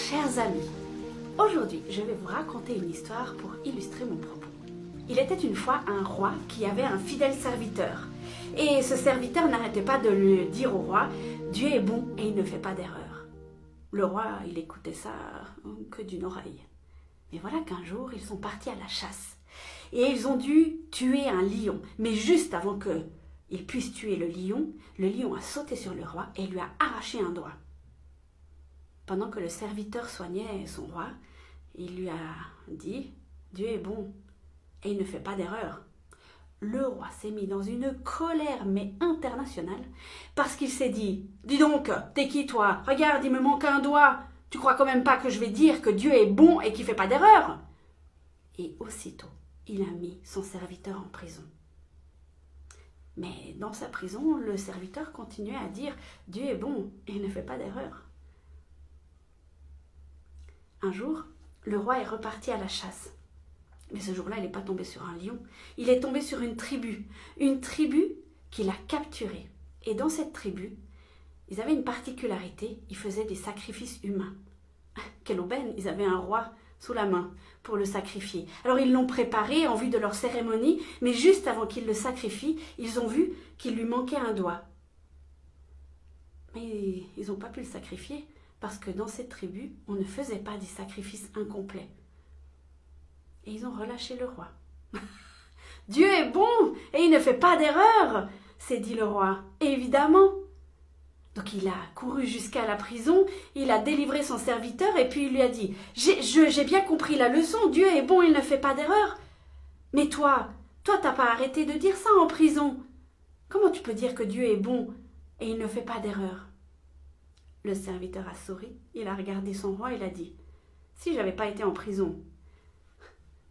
chers amis, aujourd'hui je vais vous raconter une histoire pour illustrer mon propos. Il était une fois un roi qui avait un fidèle serviteur. Et ce serviteur n'arrêtait pas de lui dire au roi « Dieu est bon et il ne fait pas d'erreur ». Le roi, il écoutait ça que d'une oreille. Mais voilà qu'un jour, ils sont partis à la chasse. Et ils ont dû tuer un lion. Mais juste avant qu'ils puissent tuer le lion a sauté sur le roi et lui a arraché un doigt. Pendant que le serviteur soignait son roi, il lui a dit « Dieu est bon et il ne fait pas d'erreur ». Le roi s'est mis dans une colère mais internationale parce qu'il s'est dit « Dis donc, t'es qui toi? Regarde, il me manque un doigt. Tu crois quand même pas que je vais dire que Dieu est bon et qu'il fait pas d'erreur ?» Et aussitôt, il a mis son serviteur en prison. Mais dans sa prison, le serviteur continuait à dire « Dieu est bon et il ne fait pas d'erreur ». Un jour, le roi est reparti à la chasse. Mais ce jour-là, il n'est pas tombé sur un lion. Il est tombé sur une tribu qu'il a capturée. Et dans cette tribu, ils avaient une particularité, ils faisaient des sacrifices humains. Quelle aubaine, ils avaient un roi sous la main pour le sacrifier. Alors ils l'ont préparé en vue de leur cérémonie, mais juste avant qu'ils le sacrifient, ils ont vu qu'il lui manquait un doigt. Mais ils n'ont pas pu le sacrifier, parce que dans cette tribu, on ne faisait pas des sacrifices incomplets. Et ils ont relâché le roi. « Dieu est bon et il ne fait pas d'erreur !» s'est dit le roi. Et évidemment. Donc il a couru jusqu'à la prison, il a délivré son serviteur et puis il lui a dit « J'ai bien compris la leçon, Dieu est bon, il ne fait pas d'erreur. Mais toi, t'as pas arrêté de dire ça en prison. Comment tu peux dire que Dieu est bon et il ne fait pas d'erreur ?» Le serviteur a souri, il a regardé son roi et il a dit « Si j'avais pas été en prison,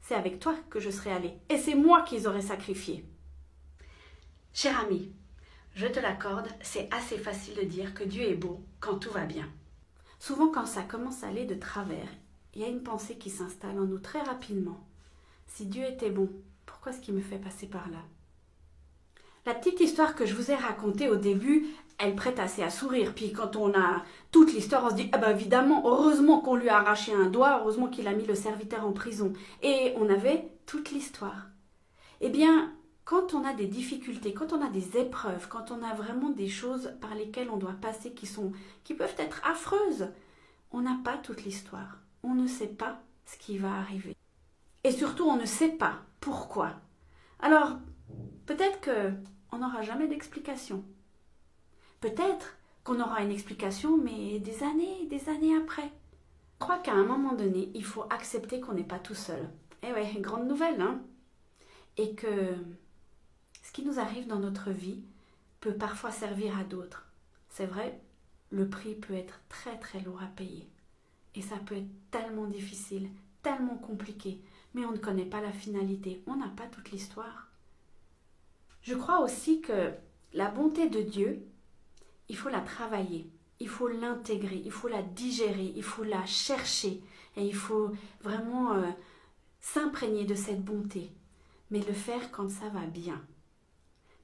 c'est avec toi que je serais allé, et c'est moi qu'ils auraient sacrifié. » Cher ami, je te l'accorde, c'est assez facile de dire que Dieu est beau quand tout va bien. Souvent quand ça commence à aller de travers, il y a une pensée qui s'installe en nous très rapidement. Si Dieu était bon, pourquoi est-ce qu'il me fait passer par là? La petite histoire que je vous ai racontée au début, elle prête assez à sourire. Puis quand on a toute l'histoire, on se dit « Ah ben évidemment, heureusement qu'on lui a arraché un doigt, heureusement qu'il a mis le serviteur en prison. » Et on avait toute l'histoire. Eh bien, quand on a des difficultés, quand on a des épreuves, quand on a vraiment des choses par lesquelles on doit passer qui peuvent être affreuses, on n'a pas toute l'histoire. On ne sait pas ce qui va arriver. Et surtout, on ne sait pas pourquoi. Alors, peut-être qu'on n'aura jamais d'explication. Peut-être qu'on aura une explication, mais des années après. Je crois qu'à un moment donné, il faut accepter qu'on n'est pas tout seul. Eh ouais, grande nouvelle, hein? Et que ce qui nous arrive dans notre vie peut parfois servir à d'autres. C'est vrai, le prix peut être très très lourd à payer. Et ça peut être tellement difficile, tellement compliqué, mais on ne connaît pas la finalité, on n'a pas toute l'histoire. Je crois aussi que la bonté de Dieu, il faut la travailler, il faut l'intégrer, il faut la digérer, il faut la chercher et il faut vraiment s'imprégner de cette bonté, mais le faire quand ça va bien.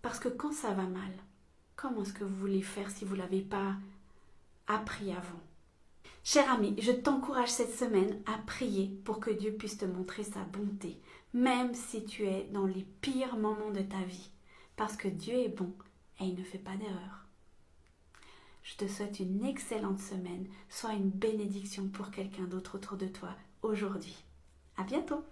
Parce que quand ça va mal, comment est-ce que vous voulez faire si vous ne l'avez pas appris avant? Cher ami, je t'encourage cette semaine à prier pour que Dieu puisse te montrer sa bonté, même si tu es dans les pires moments de ta vie, parce que Dieu est bon et il ne fait pas d'erreur. Je te souhaite une excellente semaine. Sois une bénédiction pour quelqu'un d'autre autour de toi aujourd'hui. À bientôt!